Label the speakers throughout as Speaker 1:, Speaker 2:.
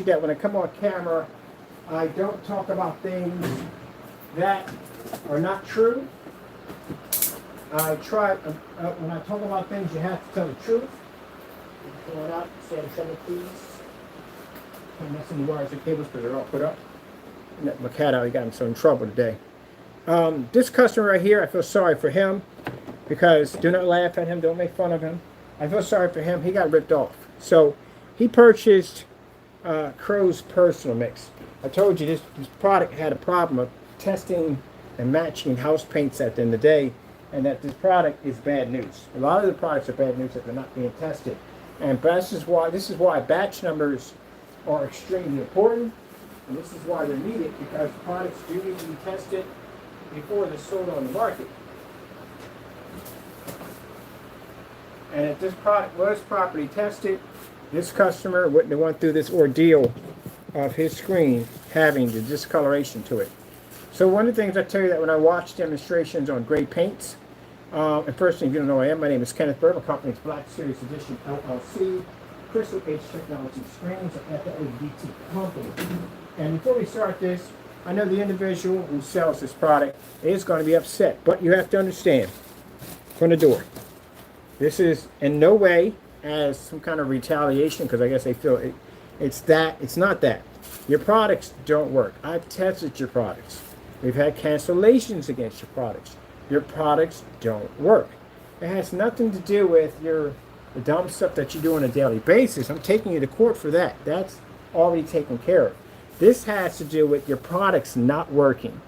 Speaker 1: that when I come on camera, I don't talk about things that are not true. I try, when I talk about things, you have to tell the truth. Pull it out, say the trouble, please. I'm messing the wires and cables because they're all put up. Let my cat out, he got him so in trouble today. This customer right here, I feel sorry for him because do not laugh at him, don't make fun of him. I feel sorry for him, he got ripped off. So he purchased Crow's personal mix. I told you this product had a problem of testing and matching house paints at the end of the day, and that this product is bad news. A lot of the products are bad news that they're not being tested. And this is why batch numbers are extremely important, and this is why they're needed, because products do need to be tested before they're sold on the market. And if this product was properly tested, this customer wouldn't have went through this ordeal of his screen having the discoloration to it. So one of the things I tell you that when I watch demonstrations on gray paints, and first thing, you don't know who I am, my name is Kenneth Bird, my company's Black Series Edition LLC, Crystal H Technology Screens, an FLEDT company. And before we start this, I know the individual who sells this product is going to be upset, but you have to understand, from the door, this is in no way as some kind of retaliation, because I guess they feel it's not that. Your products don't work. I've tested your products. We've had cancellations against your products. Your products don't work. It has nothing to do with the dumb stuff that you do on a daily basis. I'm taking you to court for that. That's already taken care of. This has to do with your products not working.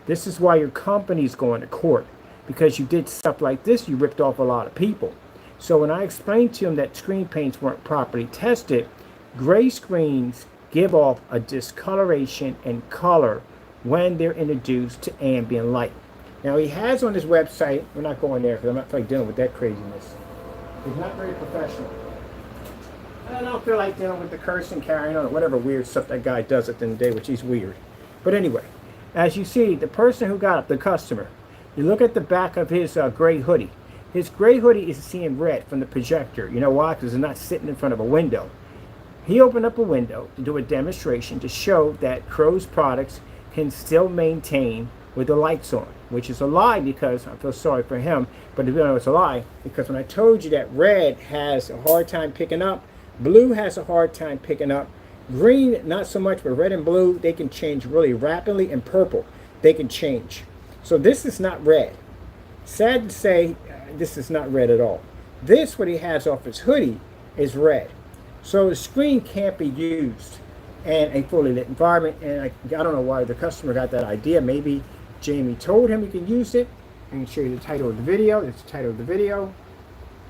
Speaker 1: This is why your company's going to court, because you did stuff like this. You ripped off a lot of people. So when I explained to them that screen paints weren't properly tested, gray screens give off a discoloration and color when they're introduced to ambient light. Now he has on his website, we're not going there because I'm not like dealing with that craziness. He's not very professional. I don't feel like dealing with the cursing, carrying on, or whatever weird stuff that guy does at the end of the day, which he's weird. But anyway, as you see, the person who got up, the customer, you look at the back of his gray hoodie. His gray hoodie is seeing red from the projector. You know why? Because it's not sitting in front of a window. He opened up a window to do a demonstration to show that Crow's products can still maintain with the lights on, which is a lie, because I feel sorry for him, but you know it's a lie, because when I told you that red has a hard time picking up, blue has a hard time picking up, green not so much, but red and blue, they can change really rapidly, and purple, they can change. So this is not red. Sad to say, this is not red at all. This, what he has off his hoodie, is red. So the screen can't be used in a fully lit environment, and I don't know why the customer got that idea. Maybe Jamie told him he can use it. I can show you the title of the video. It's the title of the video.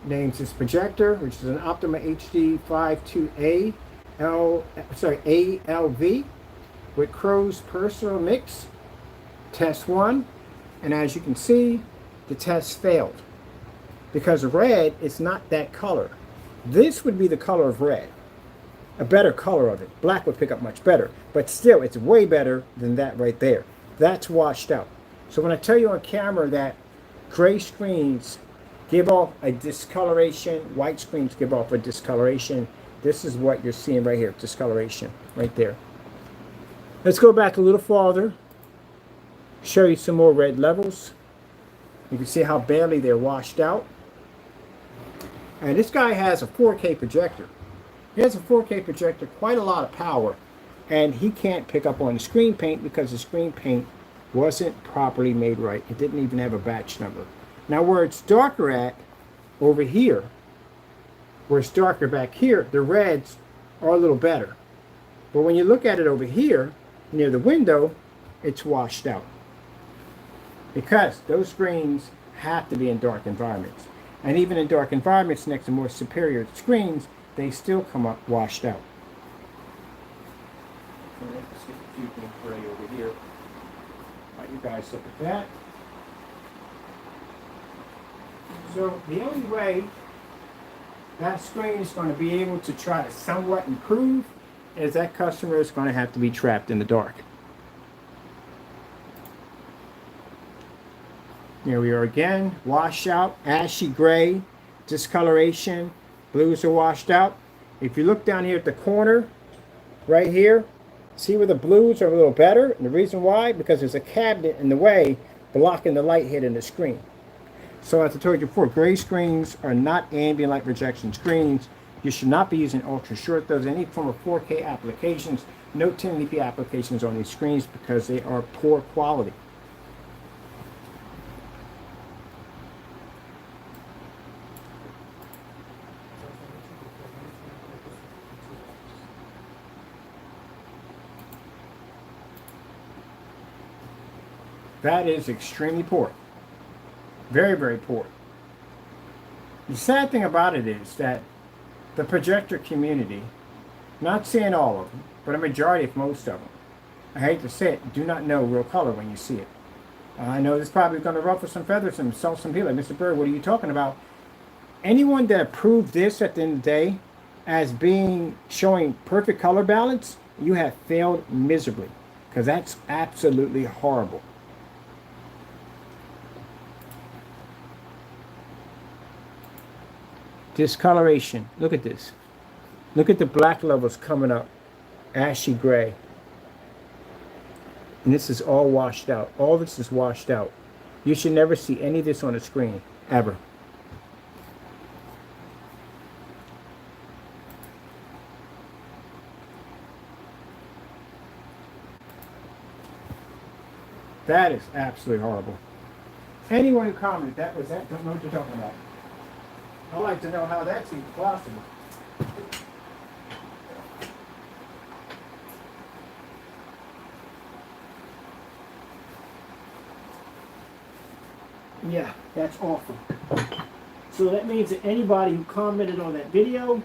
Speaker 1: Names this projector, which is an Optima HD 52A ALV with Crow's personal mix. Test 1, and as you can see, the test failed because red is not that color. This would be the color of red, a better color of it. Black would pick up much better, but still it's way better than that right there. That's washed out. So when I tell you on camera that gray screens give off a discoloration, white screens give off a discoloration, this is what you're seeing right here, discoloration right there. Let's go back a little farther, show you some more red levels. You can see how badly they're washed out. And this guy has a 4K projector. He has a 4K projector, quite a lot of power, and he can't pick up on the screen paint because the screen paint wasn't properly made right. It didn't even have a batch number. Now where it's darker at, over here, where it's darker back here, the reds are a little better. But when you look at it over here, near the window, it's washed out. Because those screens have to be in dark environments. And even in dark environments next to more superior screens, they still come up washed out. Let's get a few things gray over here. Let you guys look at that. So the only way that screen is going to be able to try to somewhat improve is that customer is going to have to be trapped in the dark. Here we are again, washout, ashy gray, discoloration, blues are washed out. If you look down here at the corner, right here, see where the blues are a little better? And the reason why, because there's a cabinet in the way blocking the light hitting the screen. So as I told you before, gray screens are not ambient light projection screens. You should not be using ultra short those, any form of 4K applications, no 1080p applications on these screens because they are poor quality. That is extremely poor. Very, very poor. The sad thing about it is that the projector community, not saying all of them, but a majority of most of them, I hate to say it, do not know real color when you see it. I know this is probably going to ruffle some feathers and some people like, Mr. Bird, what are you talking about? Anyone that approved this at the end of the day as being showing perfect color balance, you have failed miserably, because that's absolutely horrible. Discoloration. Look at this. Look at the black levels coming up. Ashy gray. And this is all washed out. All this is washed out. You should never see any of this on the screen. Ever. That is absolutely horrible. Anyone who commented that was that don't know what you're talking about. I'd like to know how that's even possible. Yeah, that's awful. So that means that anybody who commented on that video,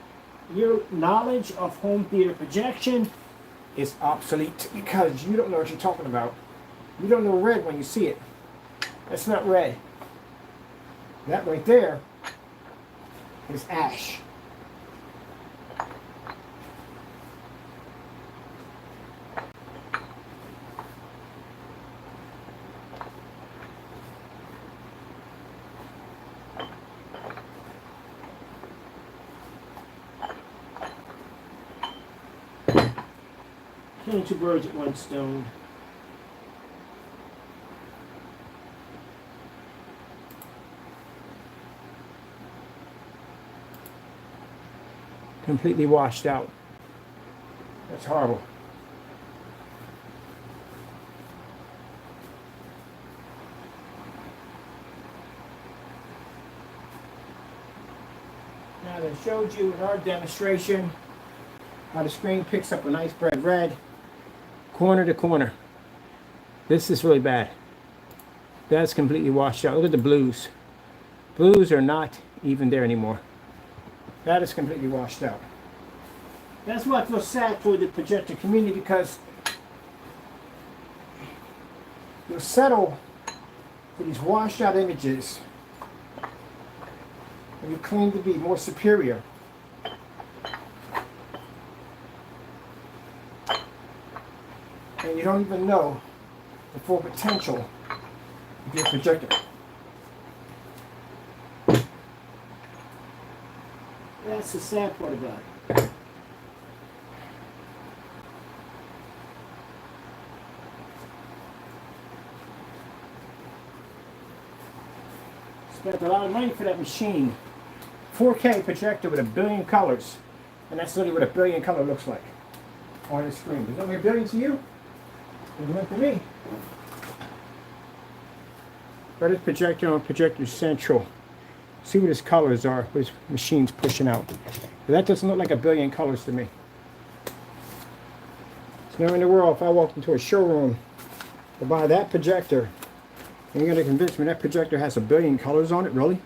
Speaker 1: your knowledge of home theater projection is obsolete because you don't know what you're talking about. You don't know red when you see it. That's not red. That right there is ash. Killing two birds with one stone. Completely washed out. That's horrible. Now they showed you in our demonstration how the screen picks up a nice bright red corner to corner. This is really bad. That's completely washed out. Look at the blues. Blues are not even there anymore. That is completely washed out. That's why I feel sad for the projector community, because you'll settle for these washed out images and you claim to be more superior. And you don't even know the full potential of your projector. That's the sad part about it. Spent a lot of money for that machine. 4K projector with 1 billion colors. And that's literally what 1 billion color looks like on the screen. Does that make 1 billion to you? It went to me. But this projector on Projector Central. See what his colors are, what his machine's pushing out. But that doesn't look like 1 billion colors to me. There's nowhere in the world, if I walked into a showroom to buy that projector, and you're going to convince me that projector has 1 billion colors on it, really?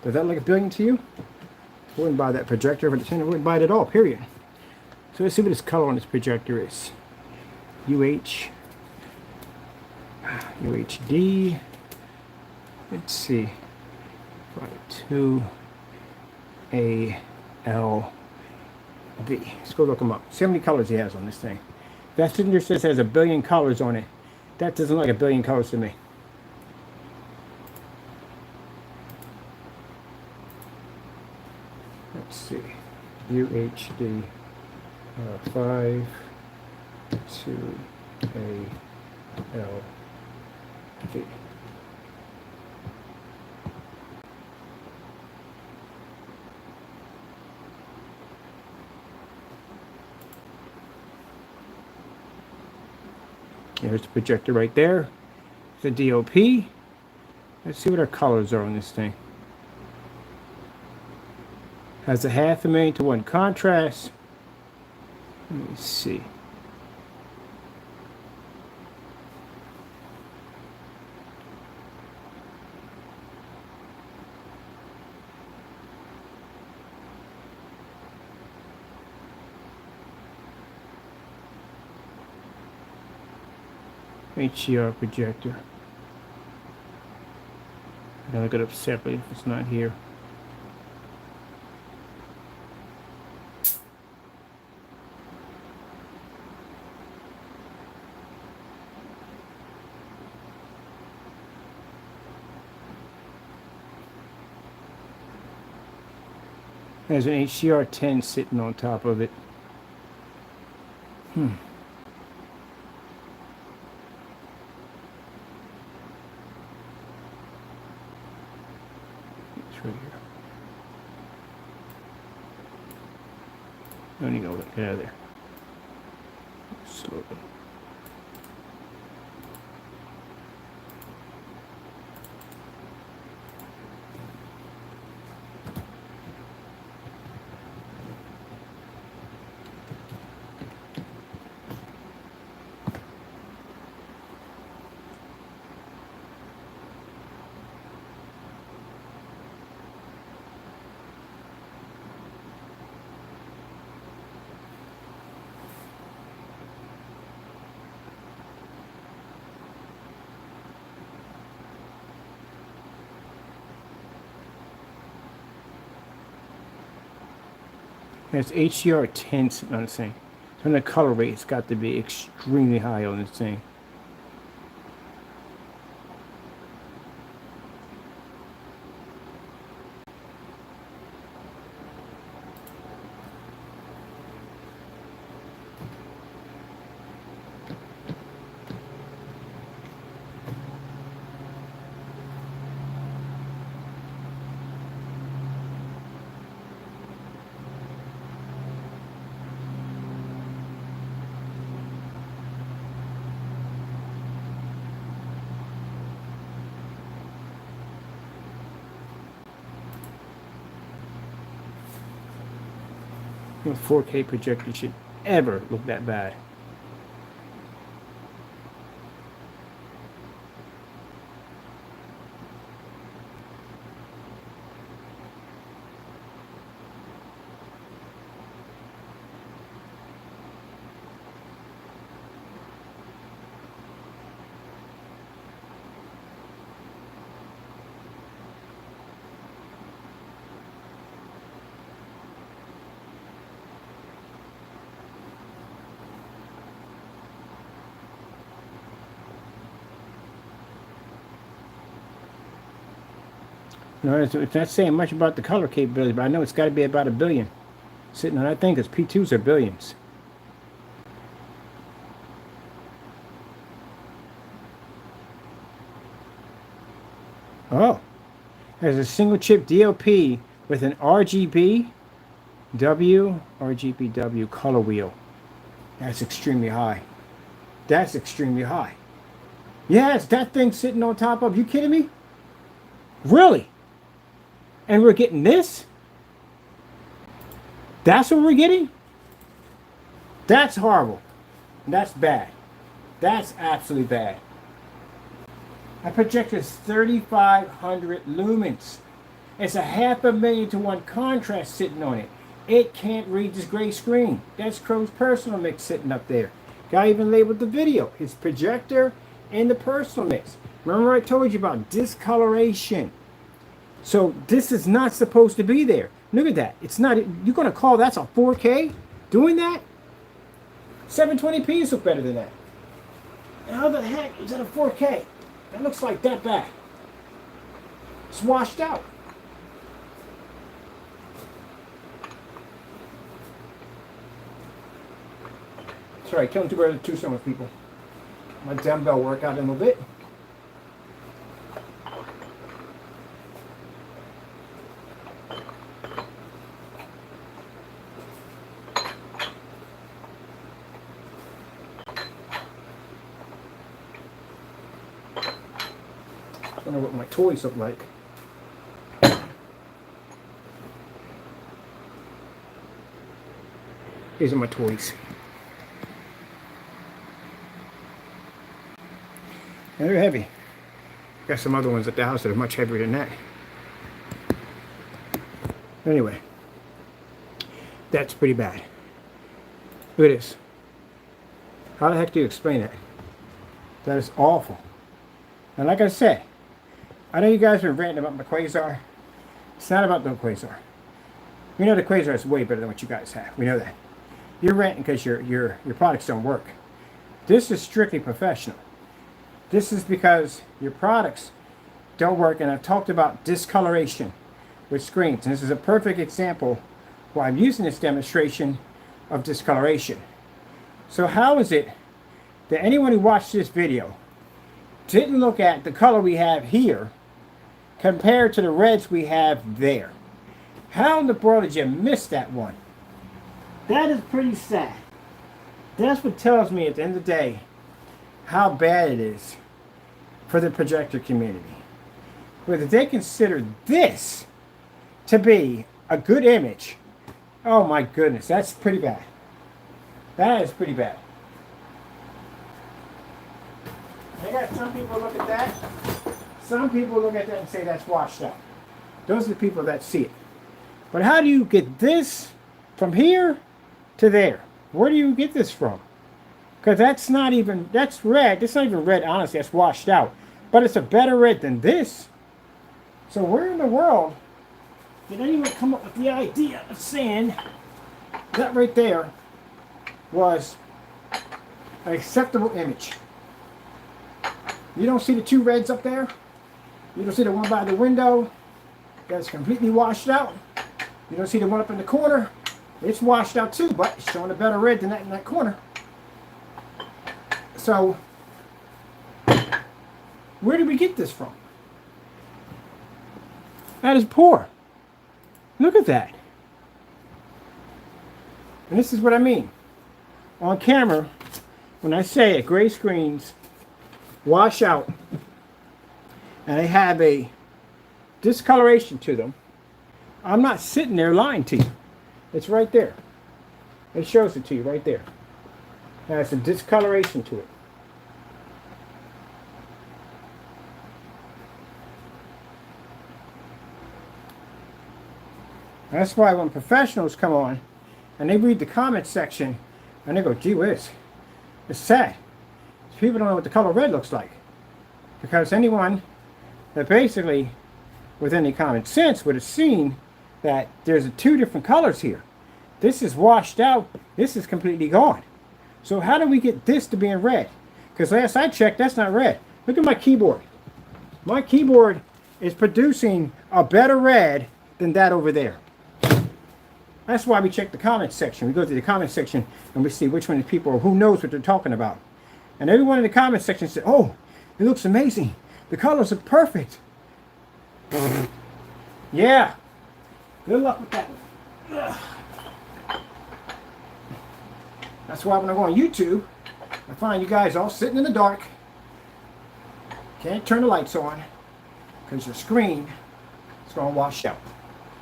Speaker 1: Does that look 1 billion to you? I wouldn't buy that projector, but I wouldn't buy it at all, period. So let's see what this color on this projector is. UHD. Let's see. 2ALB. Let's go look them up. See how many colors he has on this thing. That signature says it has 1 billion colors on it. That doesn't look like 1 billion colors to me. Let's see. UHD 5. 2ALV. There's the projector right there. The DOP. Let's see what our colors are on this thing. Has a 500,000 to 1 contrast. Let me see. HDR projector. I gotta look it up separately if it's not here. There's an HDR 10 sitting on top of it. It's right here. I don't even know what. Get out of there. Slowly. There's HDR 10 sitting on this thing. So the color rate's got to be extremely high on this thing. No 4K projector should ever look that bad. No, it's not saying much about the color capability, but I know it's got to be about 1 billion sitting on that thing, because P2s are billions. Oh, there's a single chip DOP with an RGB color wheel. That's extremely high. That's extremely high. Yes, that thing sitting on top of. You kidding me? Really? And we're getting this? That's what we're getting? That's horrible. That's bad. That's absolutely bad. That projector is 3,500 lumens. It's a 500,000 to 1 contrast sitting on it. It can't read this gray screen. That's Crow's personal mix sitting up there. Guy even labeled the video. His projector and the personal mix. Remember I told you about discoloration. So this is not supposed to be there. Look at that. It's not. You're going to call that's a 4K? Doing that? 720p's look better than that. How the heck is that a 4K? That looks like that bad. It's washed out. Sorry, killing two birds with two stones, people. My dumbbell workout in a little bit. I don't know what my toys look like. These are my toys. And they're heavy. Got some other ones at the house that are much heavier than that. Anyway, that's pretty bad. Look at this. How the heck do you explain that? That is awful. And like I said, I know you guys are ranting about the quasar. It's not about the quasar. We know the quasar is way better than what you guys have. We know that. You're ranting because your products don't work. This is strictly professional. This is because your products don't work, and I've talked about discoloration with screens. And this is a perfect example why I'm using this demonstration of discoloration. So how is it that anyone who watched this video didn't look at the color we have here compared to the reds we have there? How in the world did you miss that one? That is pretty sad. That's what tells me at the end of the day how bad it is for the projector community. Whether they consider this to be a good image, oh my goodness, that's pretty bad. That is pretty bad. I got some people look at that. Some people look at that and say that's washed out. Those are the people that see it. But how do you get this from here to there? Where do you get this from? Because that's not even, that's red. That's not even red, honestly. That's washed out. But it's a better red than this. So where in the world did anyone come up with the idea of saying that right there was an acceptable image? You don't see the two reds up there? You don't see the one by the window that's completely washed out? You don't see the one up in the corner? It's washed out too, but it's showing a better red than that in that corner. So, where did we get this from? That is poor. Look at that. And this is what I mean. On camera, when I say it, gray screens wash out and they have a discoloration to them, I'm not sitting there lying to you. It's right there. It shows it to you right there. It has a discoloration to it. That's why when professionals come on and they read the comment section and they go, gee whiz, it's sad. People don't know what the color red looks like. Because anyone that basically, with any common sense, would have seen that there's two different colors here. This is washed out. This is completely gone. So how do we get this to being red? Because last I checked, that's not red. Look at my keyboard. My keyboard is producing a better red than that over there. That's why we check the comment section. We go to the comment section and we see which one of the people, who knows what they're talking about. And everyone in the comment section said, oh, it looks amazing. The colors are perfect. Yeah. Good luck with that one. That's why when I go on YouTube, I find you guys all sitting in the dark. Can't turn the lights on because your screen is going to wash out.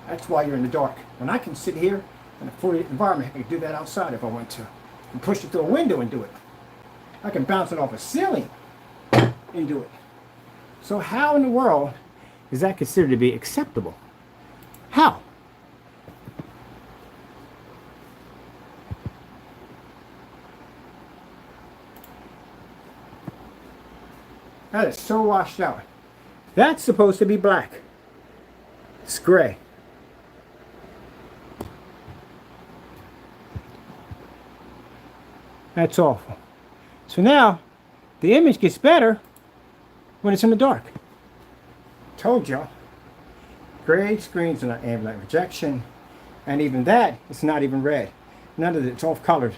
Speaker 1: That's why you're in the dark. When I can sit here in a fully environment, I can do that outside if I want to. I can push it through a window and do it. I can bounce it off a ceiling and do it. So how in the world is that considered to be acceptable? How? That is so washed out. That's supposed to be black. It's gray. That's awful. So now, the image gets better when it's in the dark. Told y'all. Gray screens are not ambient rejection. And even that, it's not even red. None of it, it's off colored.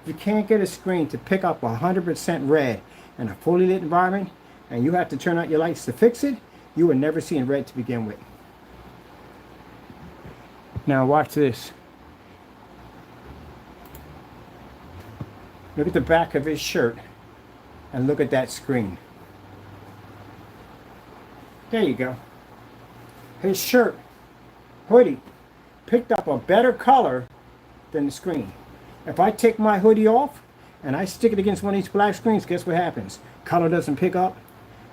Speaker 1: you can't get a screen to pick up 100% red in a fully lit environment, and you have to turn out your lights to fix it, you will never see in red to begin with. Now watch this. Look at the back of his shirt and look at that screen. There you go. His shirt, hoodie, picked up a better color than the screen. If I take my hoodie off and I stick it against one of these black screens, guess what happens? Color doesn't pick up,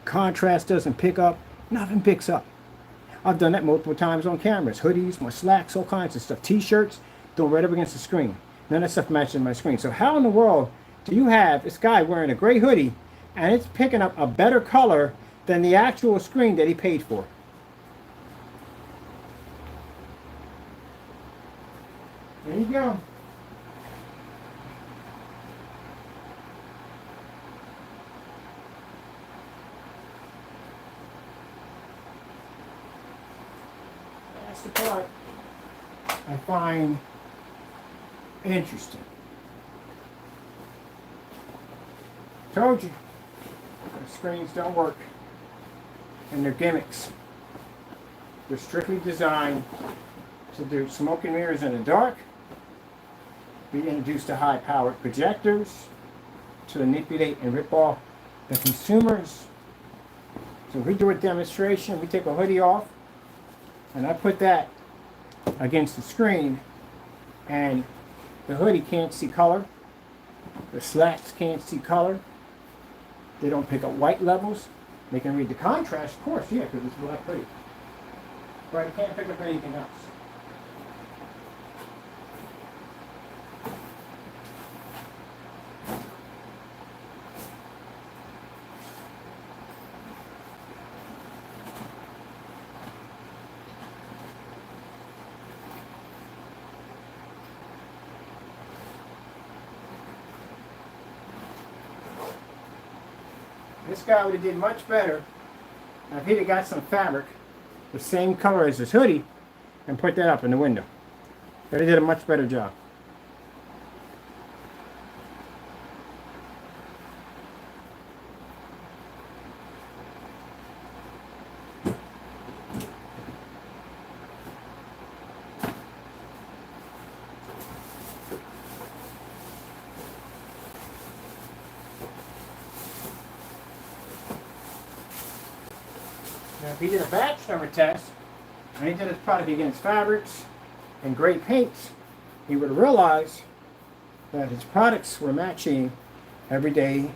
Speaker 1: contrast doesn't pick up, nothing picks up. I've done that multiple times on cameras. Hoodies, my slacks, all kinds of stuff. T-shirts, throw right up against the screen. None of that stuff matches my screen. So how in the world do you have this guy wearing a gray hoodie and it's picking up a better color than the actual screen that he paid for? There you go. That's the part I find interesting. Told you, the screens don't work, and they're gimmicks. They're strictly designed to do smoke and mirrors in the dark, be introduced to high-powered projectors to manipulate and rip off the consumers. So we do a demonstration, we take a hoodie off, and I put that against the screen, and the hoodie can't see color, the slacks can't see color, they don't pick up white levels. They can read the contrast, of course, yeah, because it's black hoodie. But it can't pick up anything else. This guy would have did much better if he'd have got some fabric the same color as his hoodie and put that up in the window. But he did a much better job. Now, if he did a batch number test, and he did his product against fabrics and gray paints, he would have realized that his products were matching everyday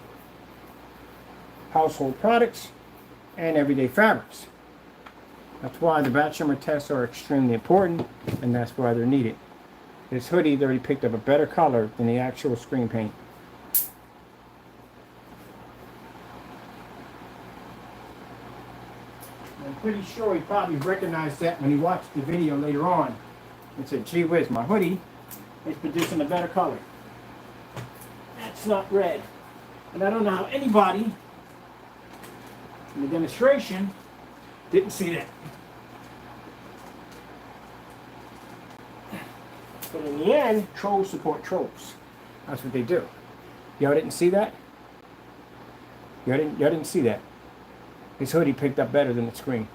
Speaker 1: household products and everyday fabrics. That's why the batch number tests are extremely important, and that's why they're needed. This hoodie already picked up a better color than the actual screen paint. I'm pretty sure he probably recognized that when he watched the video later on and said, gee whiz, my hoodie is producing a better color. That's not red. And I don't know how anybody in the demonstration didn't see that. But in the end, trolls support trolls. That's what they do. Y'all didn't see that? Y'all didn't see that. His hoodie picked up better than the screen.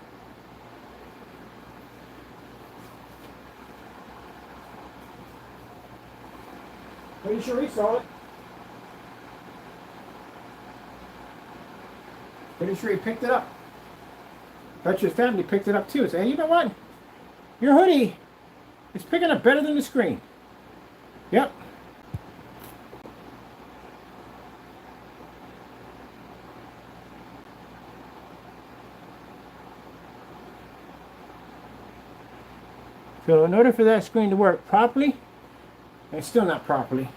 Speaker 1: Pretty sure he saw it. Pretty sure he picked it up. Bet your family picked it up too. Say, hey, you know what? Your hoodie is picking up better than the screen. Yep. So in order for that screen to work properly, and it's still not properly,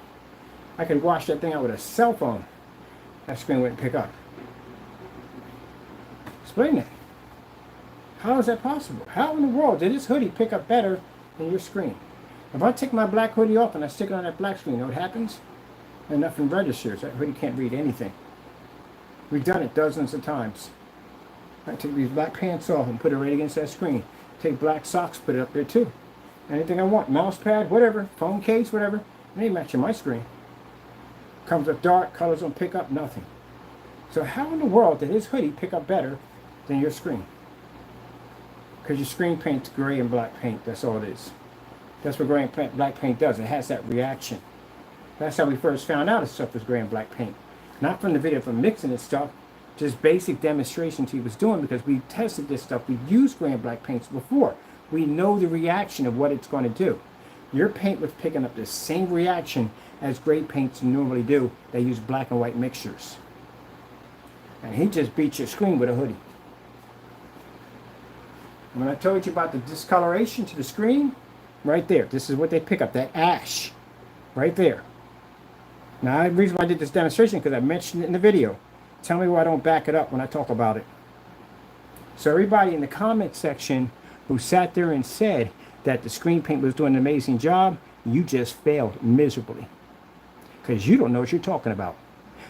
Speaker 1: I could wash that thing out with a cell phone. That screen wouldn't pick up. Explain that. How is that possible? How in the world did this hoodie pick up better than your screen? If I take my black hoodie off and I stick it on that black screen, you know what happens? And nothing registers. That hoodie can't read anything. We've done it dozens of times. I take these black pants off and put it right against that screen. Take black socks, put it up there too. Anything I want, mouse pad, whatever, phone case, whatever. It ain't matching my screen. Comes up dark, colors don't pick up, nothing. So how in the world did his hoodie pick up better than your screen? Because your screen paint's gray and black paint, that's all it is. That's what gray and black paint does, it has that reaction. That's how we first found out his stuff was gray and black paint. Not from the video from mixing this stuff, just basic demonstrations he was doing, because we tested this stuff. We've used gray and black paints before. We know the reaction of what it's going to do. Your paint was picking up the same reaction as gray paints normally do. They use black and white mixtures. And he just beat your screen with a hoodie. And when I told you about the discoloration to the screen, right there, this is what they pick up, that ash, right there. Now, the reason why I did this demonstration because I mentioned it in the video. Tell me why I don't back it up when I talk about it. So everybody in the comment section who sat there and said that the screen paint was doing an amazing job, you just failed miserably. Because you don't know what you're talking about.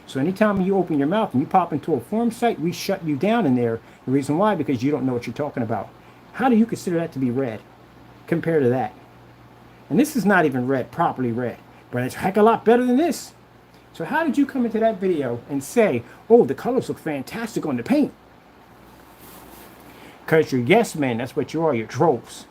Speaker 1: So anytime you open your mouth and you pop into a form site, we shut you down in there. The reason why, because you don't know what you're talking about. How do you consider that to be red compared to that? And this is not even red, properly red, but it's a heck of a lot better than this. So how did you come into that video and say, oh, the colors look fantastic on the paint? Because you're yes men, that's what you are, you're trolls.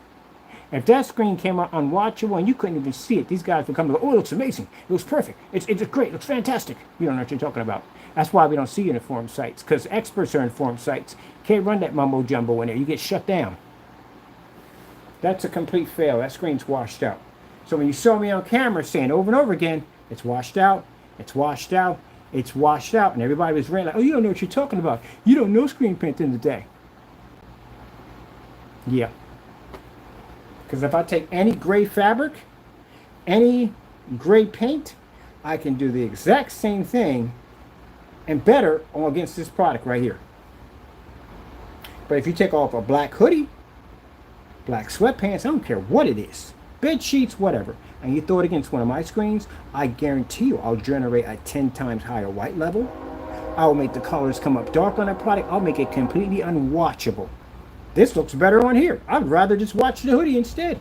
Speaker 1: If that screen came out unwatchable and you couldn't even see it, these guys would come and go, oh, it looks amazing, it looks perfect, it's great, it looks fantastic. You don't know what you're talking about. That's why we don't see you in forum sites, because experts are in forum sites. Can't run that mumbo jumbo in there, you get shut down. That's a complete fail, that screen's washed out. So when you saw me on camera saying over and over again, it's washed out, it's washed out, it's washed out, and everybody was ranting like, oh, you don't know what you're talking about. You don't know screen print in the day. Yeah. Because if I take any gray fabric, any gray paint, I can do the exact same thing and better against this product right here. But if you take off a black hoodie, black sweatpants, I don't care what it is, bed sheets, whatever, and you throw it against one of my screens, I guarantee you I'll generate a 10 times higher white level. I'll make the colors come up dark on that product. I'll make it completely unwatchable. This looks better on here. I'd rather just watch the hoodie instead.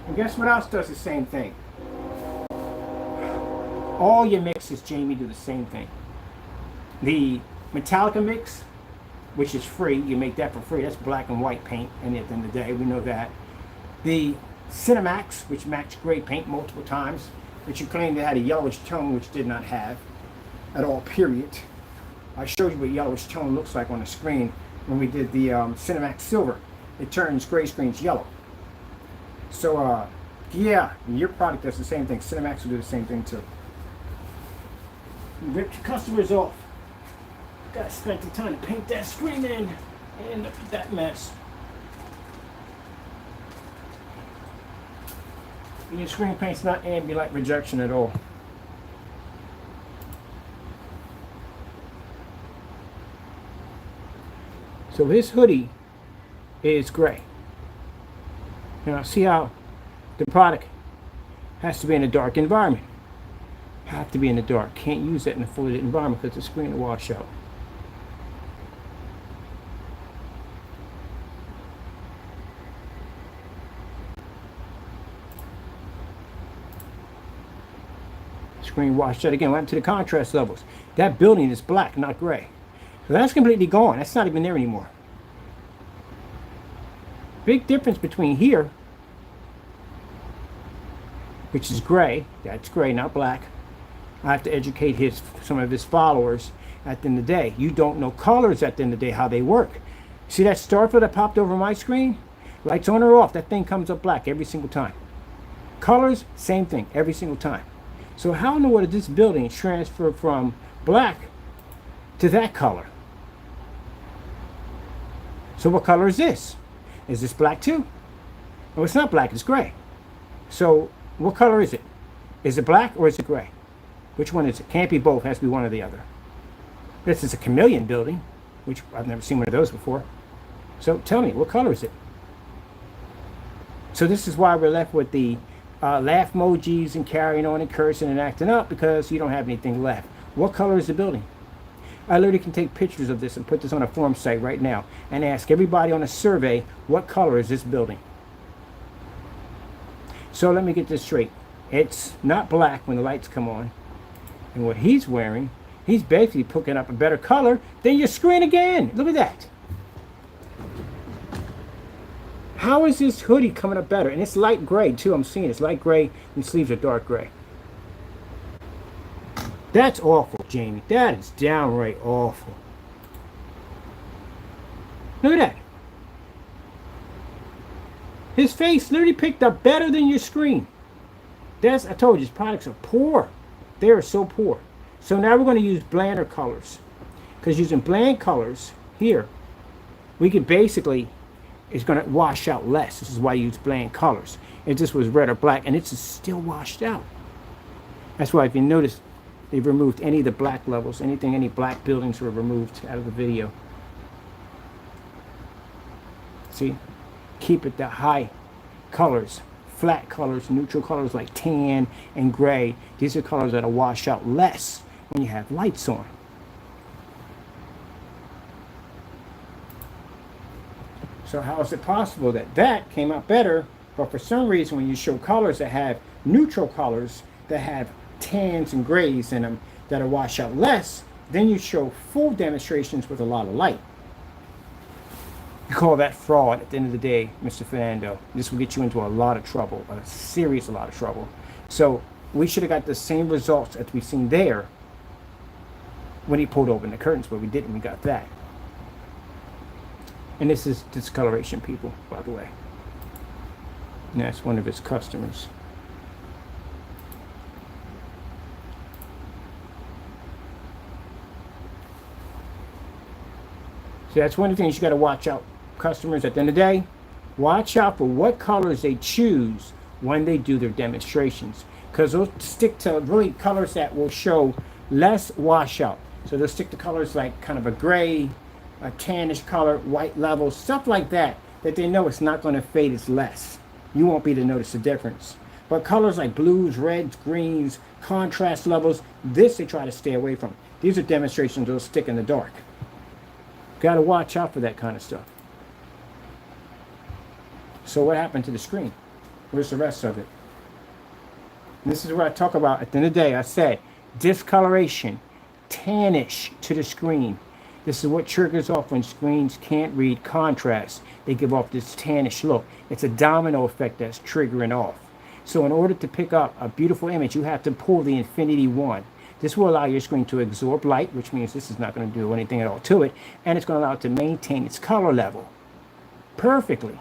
Speaker 1: And guess what else does the same thing? All your mixes, Jamie, do the same thing. The Metallica mix, which is free, you make that for free. That's black and white paint, and at the end of the day, we know that. The Cinemax, which matched gray paint multiple times, which you claimed it had a yellowish tone, which did not have at all, period. I showed you what yellowish tone looks like on the screen when we did the Cinemax Silver. It turns gray screens yellow. So, yeah, your product does the same thing. Cinemax will do the same thing too. You ripped your customers off. Gotta spend the time to paint that screen in and end up with that mess. And your screen paint's not ambient rejection at all. So his hoodie is gray. Now see how the product has to be in a dark environment. Have to be in the dark. Can't use that in a fully lit environment because the screen will wash out. Screen washed out again. What happened to the contrast levels? That building is black, not gray. So that's completely gone. That's not even there anymore. Big difference between here, which is gray. That's gray, not black. I have to educate some of his followers at the end of the day. You don't know colors at the end of the day, how they work. See that starfield that popped over my screen? Lights on or off, that thing comes up black every single time. Colors, same thing, every single time. So how in the world did this building transfer from black to that color? So what color is this? Is this black too? Oh, it's not black, it's gray. So what color is it? Is it black or is it gray? Which one is it? Can't be both, has to be one or the other. This is a chameleon building, which I've never seen one of those before. So tell me, what color is it? So this is why we're left with the laugh emojis and carrying on and cursing and acting up, because you don't have anything left. What color is the building? I literally can take pictures of this and put this on a forum site right now and ask everybody on a survey, what color is this building? So let me get this straight. It's not black when the lights come on. And what he's wearing, he's basically picking up a better color than your screen again. Look at that. How is this hoodie coming up better? And it's light gray too. I'm seeing it's light gray and sleeves are dark gray. That's awful, Jamie. That is downright awful. Look at that. His face literally picked up better than your screen. I told you, his products are poor. They are so poor. So now we're going to use blander colors. Because using bland colors here, we can basically, it's going to wash out less. This is why you use bland colors. If this was red or black, and it's still washed out. That's why if you notice, they've removed any of the black levels, any black buildings were removed out of the video. See? Keep it the high colors, flat colors, neutral colors like tan and gray. These are colors that'll wash out less when you have lights on. So how is it possible that that came out better, but for some reason when you show colors that have neutral colors, that have tans and grays in them, that'll wash out less, then you show full demonstrations with a lot of light? You call that fraud at the end of the day, Mr. Fernando. This will get you into a lot of trouble, a serious lot of trouble. So we should have got the same results as we seen there when he pulled open the curtains, but we didn't. We got that. And this is discoloration, people, by the way. And that's one of his customers. So that's one of the things you got to watch out. Customers, at the end of the day, watch out for what colors they choose when they do their demonstrations, because they'll stick to really colors that will show less washout. So they'll stick to colors like kind of a gray, a tannish color, white levels, stuff like that, that they know it's not going to fade as less. You won't be able to notice the difference. But colors like blues, reds, greens, contrast levels, this they try to stay away from. These are demonstrations that'll stick in the dark. Got to watch out for that kind of stuff. So what happened to the screen? Where's the rest of it? And this is what I talk about at the end of the day. I said discoloration, tannish to the screen. This is what triggers off when screens can't read contrast. They give off this tannish look. It's a domino effect that's triggering off. So in order to pick up a beautiful image, you have to pull the Infinity 1. This will allow your screen to absorb light, which means this is not going to do anything at all to it, and it's going to allow it to maintain its color level perfectly,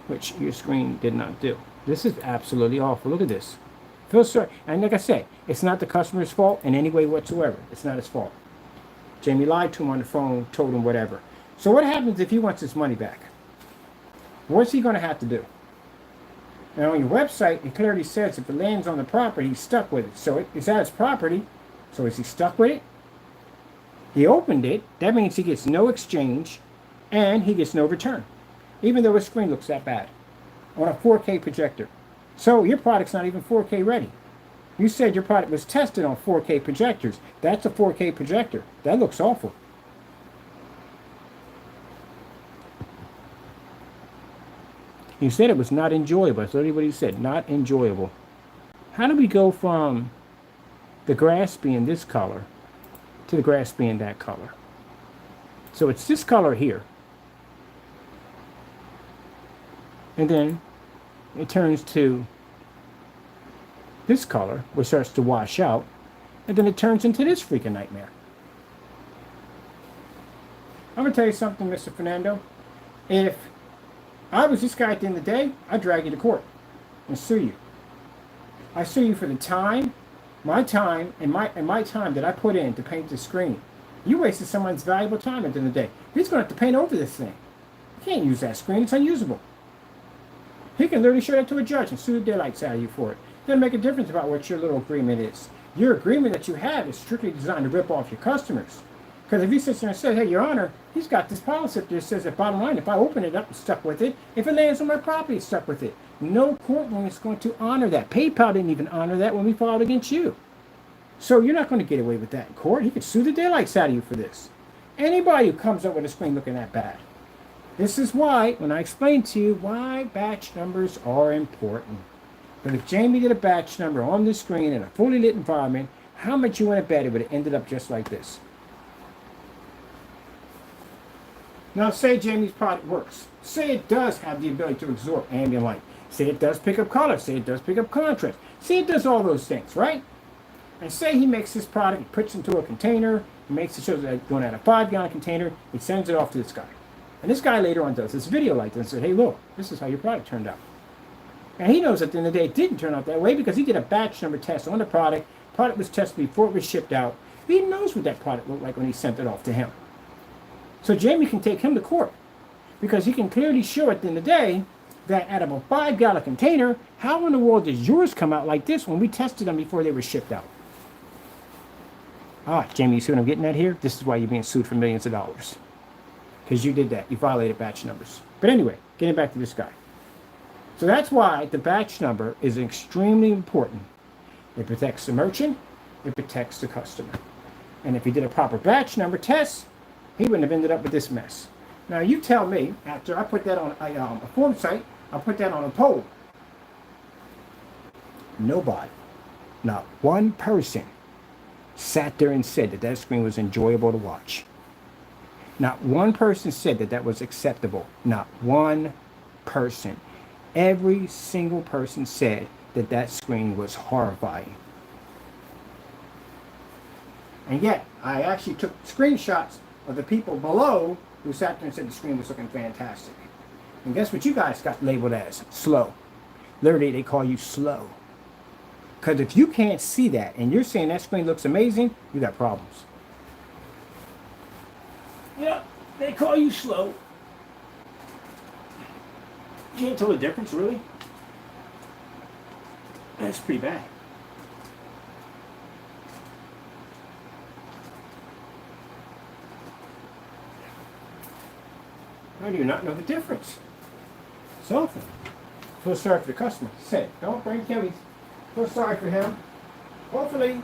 Speaker 1: which your screen did not do. This is absolutely awful. Look at this. Feel sorry. And like I said, it's not the customer's fault in any way whatsoever. It's not his fault. Jamie lied to him on the phone, told him whatever. So what happens if he wants his money back? What's he going to have to do? Now on your website, it clearly says if it lands on the property, he's stuck with it. So it's at his property. So is he stuck with it? He opened it. That means he gets no exchange and he gets no return, even though his screen looks that bad on a 4K projector. So your product's not even 4K ready. You said your product was tested on 4K projectors. That's a 4K projector. That looks awful. He said it was not enjoyable. That's literally what he said. Not enjoyable. How do we go from the grass being this color to the grass being that color? So it's this color here. And then it turns to this color, which starts to wash out. And then it turns into this freaking nightmare. I'm going to tell you something, Mr. Fernando. If I was this guy at the end of the day, I'd drag you to court and sue you. I sue you for the time, my time, and my time that I put in to paint the screen. You wasted someone's valuable time at the end of the day. He's going to have to paint over this thing. You can't use that screen. It's unusable. He can literally show that to a judge and sue the daylights out of you for it. It doesn't make a difference about what your little agreement is. Your agreement that you have is strictly designed to rip off your customers. Because if he sits there and says, hey, Your Honor, he's got this policy up there that says that bottom line, if I open it up, it's stuck with it. If it lands on my property, it's stuck with it. No courtroom is going to honor that. PayPal didn't even honor that when we filed against you. So you're not going to get away with that in court. He could sue the daylights out of you for this. Anybody who comes up with a screen looking that bad. This is why, when I explain to you why batch numbers are important. But if Jamie did a batch number on the screen in a fully lit environment, how much you want to bet it would have ended up just like this? Now, say Jamie's product works. Say it does have the ability to absorb ambient light. Say it does pick up color. Say it does pick up contrast. Say it does all those things, right? And say he makes this product, he puts it into a container, he makes it shows that going out a 5-gallon container, he sends it off to this guy. And this guy later on does this video like this and said, hey, look, this is how your product turned out. And he knows at the end of the day it didn't turn out that way because he did a batch number test on the product. Product was tested before it was shipped out. He knows what that product looked like when he sent it off to him. So Jamie can take him to court because he can clearly show at the end of the day that out of a 5-gallon container, how in the world does yours come out like this when we tested them before they were shipped out? Ah, Jamie, you see what I'm getting at here? This is why you're being sued for millions of dollars. Because you did that. You violated batch numbers. But anyway, getting back to this guy. So that's why the batch number is extremely important. It protects the merchant. It protects the customer. And if he did a proper batch number test, he wouldn't have ended up with this mess. Now you tell me, after I put that on a form site, I put that on a poll. Nobody, not one person, sat there and said that that screen was enjoyable to watch. Not one person said that that was acceptable. Not one person. Every single person said that that screen was horrifying. And yet, I actually took screenshots of the people below who sat there and said the screen was looking fantastic. And guess what you guys got labeled as? Slow. Literally, they call you slow. Because if you can't see that and you're saying that screen looks amazing, you got problems. Yep, they call you slow. You can't tell the difference, really? That's pretty bad. How do you not know the difference? It's awful. Feel sorry for the customer. Say, don't bring Kelly. Feel sorry for him. Hopefully,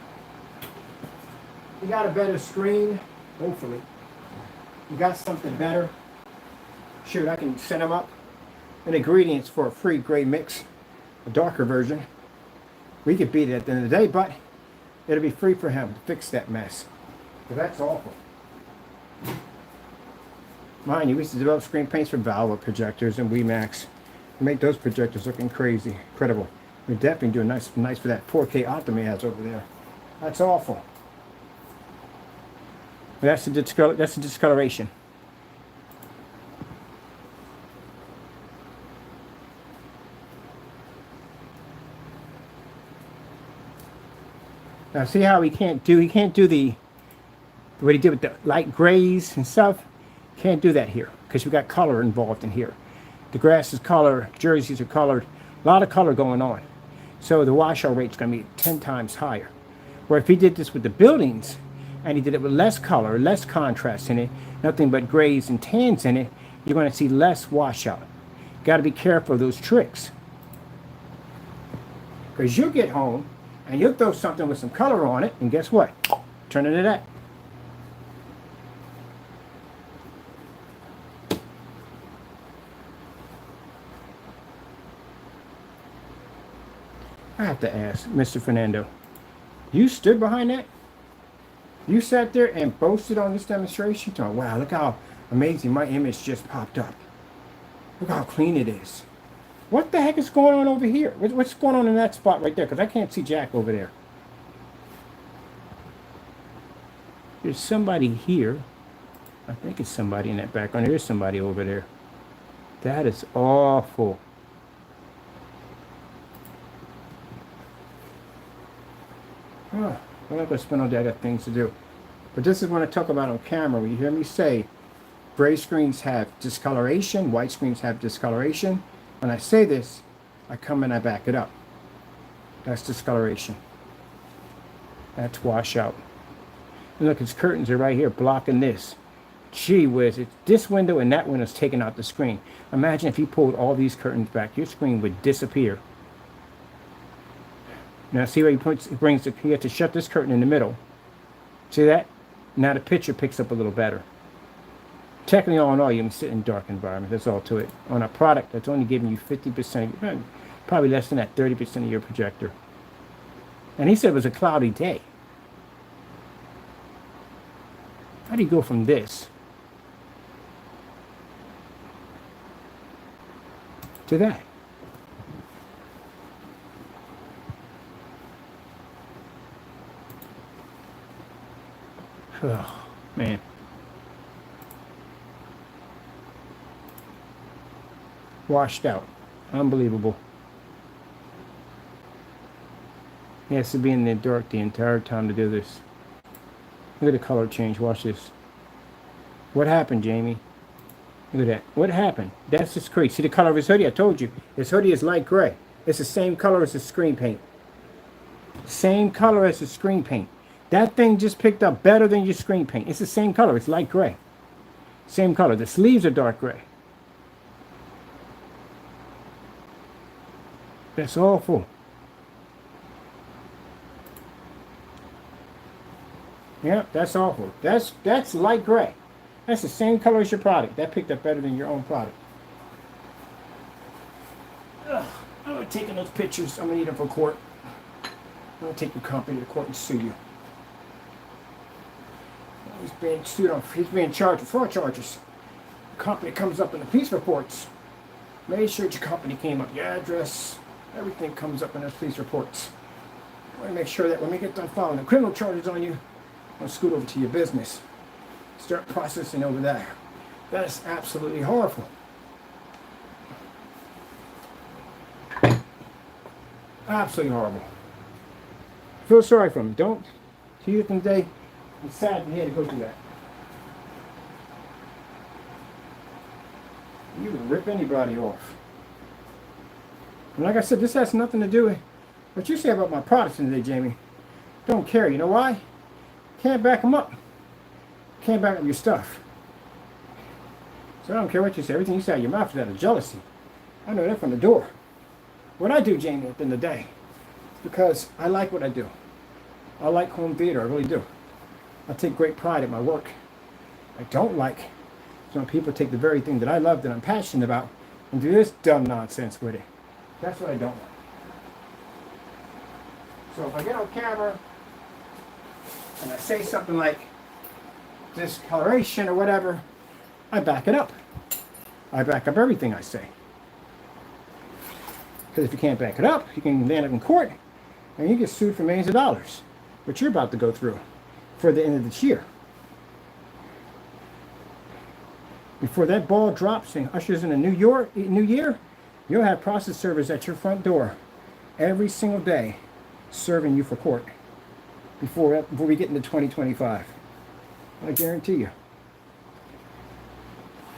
Speaker 1: you got a better screen. Hopefully. You got something better. Shoot, I can set him up and ingredients for a free gray mix, a darker version. We could beat it at the end of the day, but it'll be free for him to fix that mess. Because that's awful. Mind you, we used to develop screen paints for Valve projectors and WeMax. We make those projectors looking crazy, incredible. We're definitely doing nice for that 4K Optima he has over there. That's awful. That's the discoloration. Now see how he can't do the what he did with the light grays and stuff. Can't do that here because we got color involved in here. The grass is colored, jerseys are colored, a lot of color going on. So the washout rate's going to be 10 times higher. Where if he did this with the buildings and he did it with less color, less contrast in it, nothing but grays and tans in it, you're going to see less washout. Got to be careful of those tricks. Because you'll get home and you'll throw something with some color on it, and guess what? Turn into that. I have to ask, Mr. Fernando, you stood behind that? You sat there and boasted on this demonstration? Oh, wow, look how amazing my image just popped up. Look how clean it is. What the heck is going on over here? What's going on in that spot right there? Because I can't see Jack over there. There's somebody here. I think it's somebody in that background. There is somebody over there. That is awful. Oh, I'm not going to spend all day. I got things to do. But this is when I talk about on camera. When you hear me say, gray screens have discoloration, white screens have discoloration. When I say this, I come and I back it up. That's discoloration. That's washout. And look, his curtains are right here blocking this. Gee whiz, it's this window and that window's taking out the screen. Imagine if you pulled all these curtains back, your screen would disappear. Now see where he has to shut this curtain in the middle. See that? Now the picture picks up a little better. Technically, all in all, you can sit in dark environment. That's all to it. On a product that's only giving you 50%, probably less than that, 30% of your projector. And he said it was a cloudy day. How do you go from this to that? Oh, man. Washed out. Unbelievable. He has to be in the dark the entire time to do this. Look at the color change. Watch this. What happened, Jamie? Look at that. What happened? That's his crease. See the color of his hoodie? I told you. His hoodie is light gray. It's the same color as the screen paint. Same color as the screen paint. That thing just picked up better than your screen paint. It's the same color. It's light gray. Same color. The sleeves are dark gray. That's awful. Yeah, that's awful. That's light gray. That's the same color as your product. That picked up better than your own product. Ugh, I'm going to take those pictures. I'm going to need them for court. I'm going to take your company to court and sue you. He's being sued on. He's being charged with fraud charges. The company comes up in the police reports. Make sure your company came up. Your address. Everything comes up in those police reports. I want to make sure that when we get done filing the criminal charges on you, I'll scoot over to your business. Start processing over there. That is absolutely horrible. Absolutely horrible. Feel sorry for him. Don't. To you at the end of the day, I'm sad he had to go through that. You would rip anybody off. And like I said, this has nothing to do with what you say about my products today, Jamie. Don't care. You know why? Can't back them up. Can't back up your stuff. So I don't care what you say. Everything you say out of your mouth is out of jealousy. I know that from the door. What I do, Jamie, at the end of the day, is because I like what I do. I like home theater. I really do. I take great pride in my work. I don't like when people take the very thing that I love, that I'm passionate about, and do this dumb nonsense with it. That's what I don't like. So if I get on camera and I say something like discoloration or whatever, I back it up. I back up everything I say. Because if you can't back it up, you can land up in court and you get sued for millions of dollars, which you're about to go through for the end of this year. Before that ball drops and ushers in a new year, you'll have process servers at your front door every single day serving you for court before we get into 2025. I guarantee you.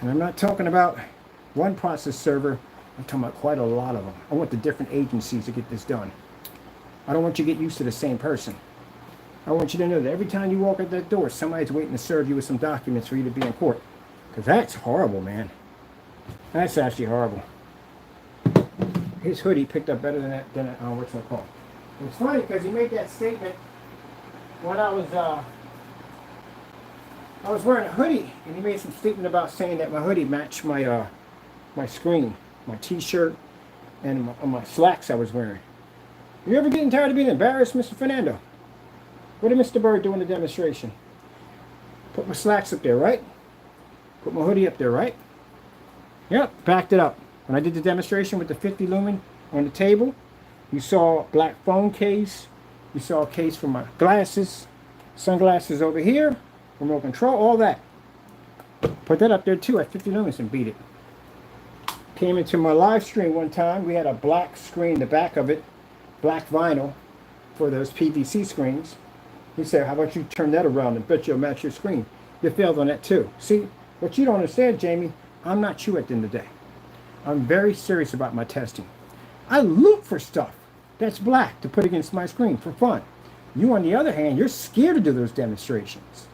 Speaker 1: And I'm not talking about one process server. I'm talking about quite a lot of them. I want the different agencies to get this done. I don't want you to get used to the same person. I want you to know that every time you walk out that door, somebody's waiting to serve you with some documents for you to be in court. Because that's horrible, man. That's actually horrible. His hoodie picked up better than what's it called. It's funny because he made that statement when I was wearing a hoodie, and he made some statement about saying that my hoodie matched my my screen, my t-shirt, and my slacks I was wearing. You ever getting tired of being embarrassed, Mr. Fernando? What did Mr. Bird do in the demonstration? Put my slacks up there, right? Put my hoodie up there, right? Yep, backed it up. When I did the demonstration with the 50 lumen on the table, you saw a black phone case. You saw a case for my glasses, sunglasses over here, remote control, all that. Put that up there too at 50 lumens and beat it. Came into my live stream one time. We had a black screen, the back of it, black vinyl for those PVC screens. He said, how about you turn that around and bet you'll match your screen. You failed on that too. See, what you don't understand, Jamie, I'm not you at the end of the day. I'm very serious about my testing. I look for stuff that's black to put against my screen for fun. You, on the other hand, you're scared to do those demonstrations.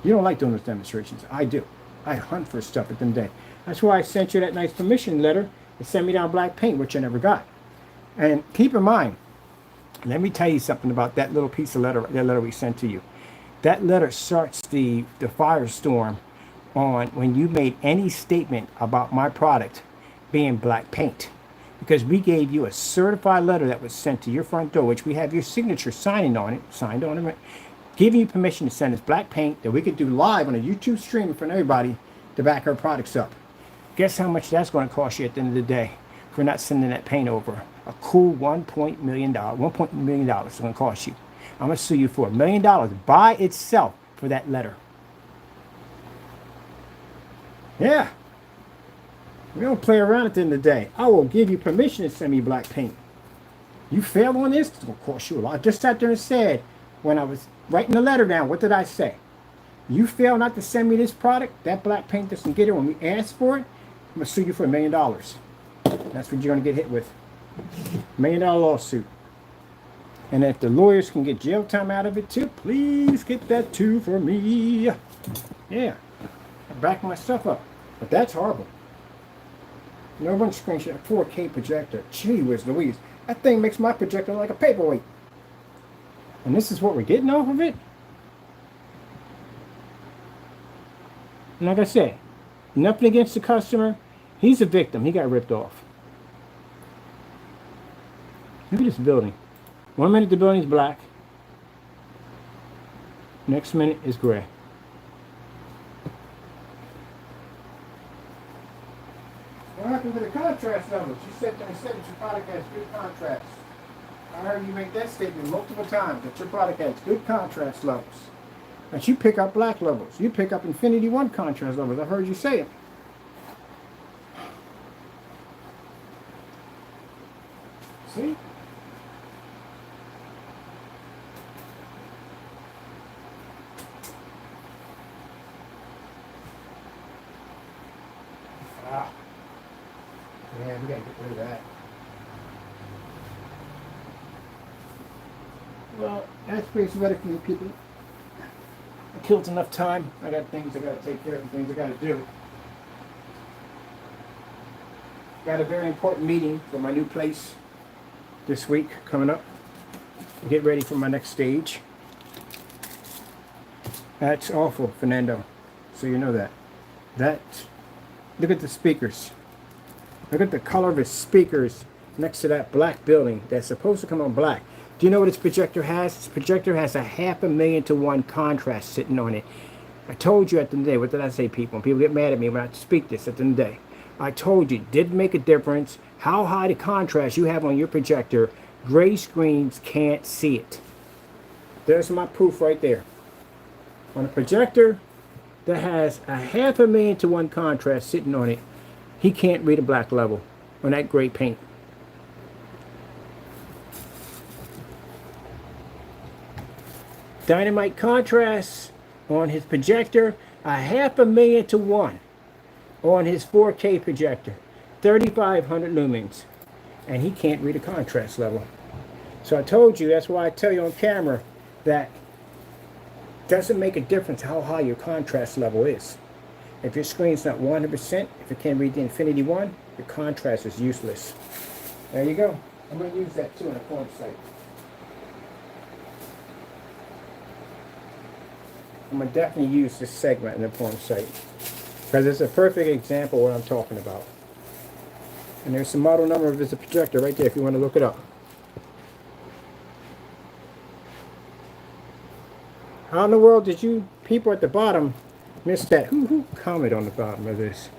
Speaker 1: You don't like doing those demonstrations. I do. I hunt for stuff at the end of the day. That's why I sent you that nice permission letter to send me down black paint, which I never got. And keep in mind, let me tell you something about that little piece of letter, that letter we sent to you. That letter starts the firestorm on when you made any statement about my product being black paint, because we gave you a certified letter that was sent to your front door, which we have your signature signed on it, giving you permission to send us black paint that we could do live on a YouTube stream in front of everybody to back our products up. Guess how much that's going to cost you at the end of the day for not sending that paint over? A cool $1 million is going to cost you. I'm going to sue you for $1 million by itself for that letter. Yeah. We don't play around at the end of the day. I will give you permission to send me black paint. You fail on this, it's going to cost you a lot. I just sat there and said, when I was writing the letter down, what did I say? You fail not to send me this product, that black paint doesn't get it when we ask for it, I'm going to sue you for $1 million. That's what you're going to get hit with. $1 million lawsuit. And if the lawyers can get jail time out of it too, please get that too for me. Yeah. I back myself up. But that's horrible. No one screenshot 4K projector. Gee whiz Louise. That thing makes my projector like a paperweight. And this is what we're getting off of it? And like I said, nothing against the customer. He's a victim. He got ripped off. Look at this building. 1 minute the building's black. Next minute is gray. What happened to the contrast levels? You said that your product has good contrast. I heard you make that statement multiple times, that your product has good contrast levels. That you pick up black levels. You pick up Infinity 1 contrast levels. I heard you say it. See? Ah. Yeah, we gotta get rid of that. Well, that's pretty better for you people. I killed enough time. I got things I gotta take care of and things I gotta do. Got a very important meeting for my new place this week coming up. Get ready for my next stage. That's awful, Fernando. So you know that. Look at the speakers. Look at the color of his speakers next to that black building that's supposed to come on black. Do you know what its projector has? Its projector has a 500,000 to 1 contrast sitting on it. I told you at the end of the day, what did I say, people? People get mad at me when I speak this at the end of the day. I told you, it didn't make a difference how high the contrast you have on your projector. Gray screens can't see it. There's my proof right there. On a projector that has a 500,000 to 1 contrast sitting on it, he can't read a black level on that gray paint. Dynamite contrast on his projector, a 500,000 to 1 on his 4K projector, 3,500 lumens, and he can't read a contrast level. So I told you, that's why I tell you on camera that it doesn't make a difference how high your contrast level is. If your screen's not 100%, if it can't read the Infinity 1, your contrast is useless. There you go. I'm going to use that too in a porn site. I'm going to definitely use this segment in the porn site, because it's a perfect example of what I'm talking about. And there's the model number of the projector right there if you want to look it up. How in the world did you people at the bottom miss that? Who comment on the bottom of this?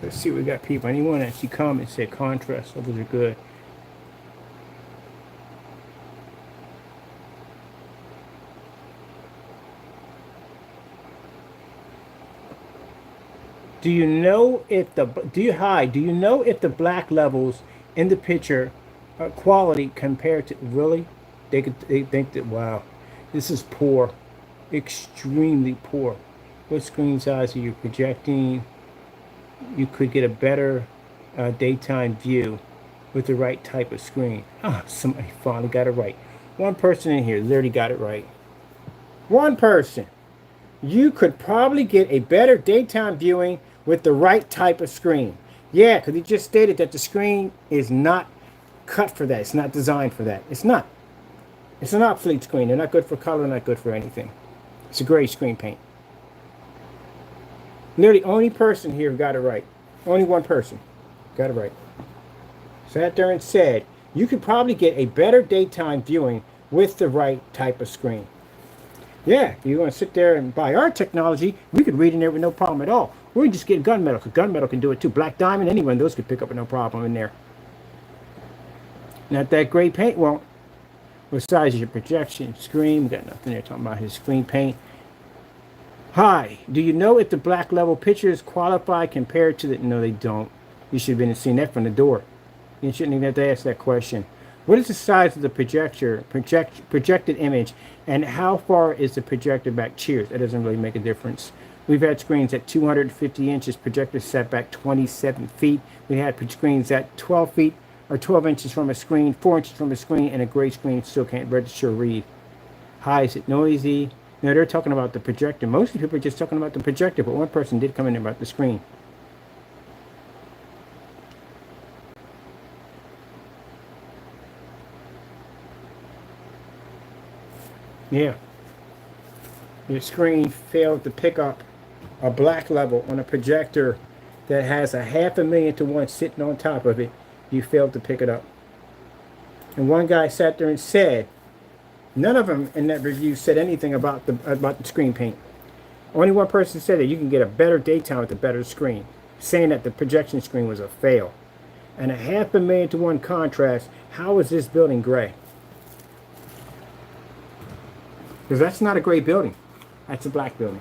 Speaker 1: Let's see, we got people. Anyone actually comment said contrast levels are good. Do you know if the black levels in the picture are quality compared to really? They think that, wow, this is poor, extremely poor. What screen size are you projecting? You could get a better daytime view with the right type of screen. Ah, somebody finally got it right. One person in here literally got it right. One person. You could probably get a better daytime viewing with the right type of screen. Yeah, because he just stated that the screen is not cut for that. It's not designed for that. It's not. It's an obsolete screen. They're not good for color, not good for anything. It's a gray screen paint. Literally, only person here got it right. Only one person got it right. Sat there and said, you could probably get a better daytime viewing with the right type of screen. Yeah, if you want to sit there and buy our technology, we could read in there with no problem at all. Or you just get gunmetal, because gunmetal can do it too. Black diamond, any one of those could pick up with no problem in there. Not that gray paint won't. What size is your projection screen? We got nothing there talking about his screen paint. Hi, do you know if the black level pictures qualify compared to the... No, they don't. You should have been seeing that from the door. You shouldn't even have to ask that question. What is the size of the projected image, and how far is the projector back? Cheers. That doesn't really make a difference. We've had screens at 250 inches, projector set back 27 feet. We had screens at 12 feet or 12 inches from a screen, 4 inches from a screen, and a gray screen still can't register or read. Hi, is it noisy? No, they're talking about the projector. Most of the people are just talking about the projector, but one person did come in about the screen. Yeah. Your screen failed to pick up a black level on a projector that has a 500,000 to 1 sitting on top of it. You failed to pick it up. And one guy sat there and said, none of them in that review said anything about the screen paint. Only one person said that you can get a better daytime with a better screen, saying that the projection screen was a fail. And a 500,000 to 1 contrast. How is this building gray? Because that's not a gray building. That's a black building.